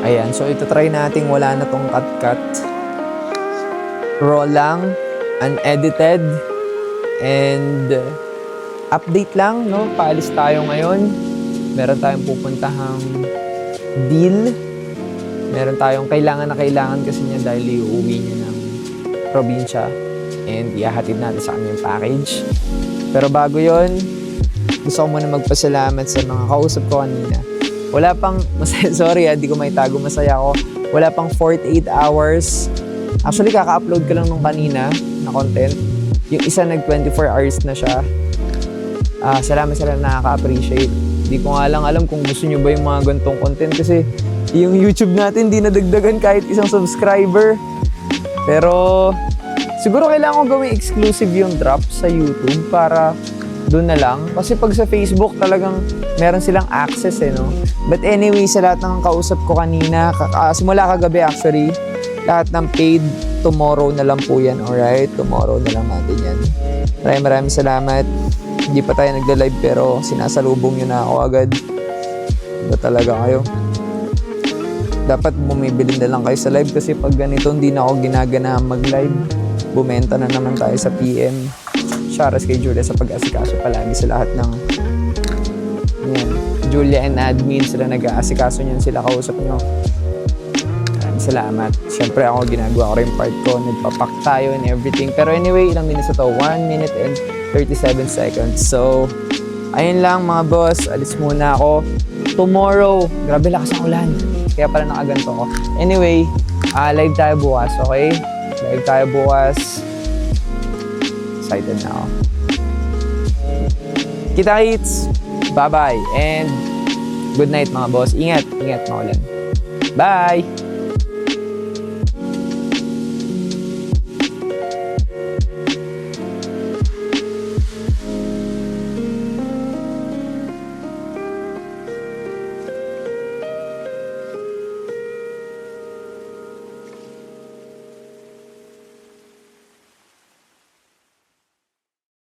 Ayan, so ito try nating wala na tong cut-cut. Raw lang, unedited, and update lang, no? Paalis tayo ngayon. Meron tayong pupuntahang deal. Meron tayong kailangan na kailangan kasi niya dahil iuwi niya ng probinsya. And ihahatid natin sa kanya yung package. Pero bago yon, gusto ko muna magpasalamat sa mga kausap ko kanina. Wala pang, sorry di ko may tago, masaya ako. Wala pang 48 hours. Actually, kaka-upload ko lang nung kanina na content. Yung isa nag 24 hours na siya. Salamat sa nakaka-appreciate. Hindi ko nga lang alam kung gusto nyo ba yung mga ganitong content kasi yung YouTube natin di nadagdagan kahit isang subscriber. Pero siguro kailangan ko gawing exclusive yung drop sa YouTube para doon na lang. Kasi pag sa Facebook talagang meron silang access no. But anyway, sa lahat ng kausap ko kanina, simula kagabi actually, lahat ng paid, tomorrow na lang po yan, alright? Tomorrow na lang natin yan. Maraming salamat. Hindi pa tayo nagla-live pero sinasalubong nyo na ako agad. Iba talaga kayo. Dapat bumibili na lang kayo sa live kasi pag ganito hindi na ako ginagana mag-live. Bumenta na naman tayo sa PM. Shoutout kay Julia sa pag-asikaso palagi sa lahat ng yan. Julia and admin sila nag-aasikaso niyan, sila kausap nyo. Maraming salamat. Siyempre ako ginagawa ko rin part ko, nagpapak tayo and everything. Pero anyway, ilang minutes ito? 1 minute and 37 seconds. So, ayun lang mga boss, alis muna ako. Tomorrow, grabe lakas ang ulan. Kaya pala nakaganto ko. Anyway, live tayo bukas, okay? Live tayo bukas. Excited na ako. Kita-kits! Bye-bye! And good night mga boss. Ingat, maulan. Bye!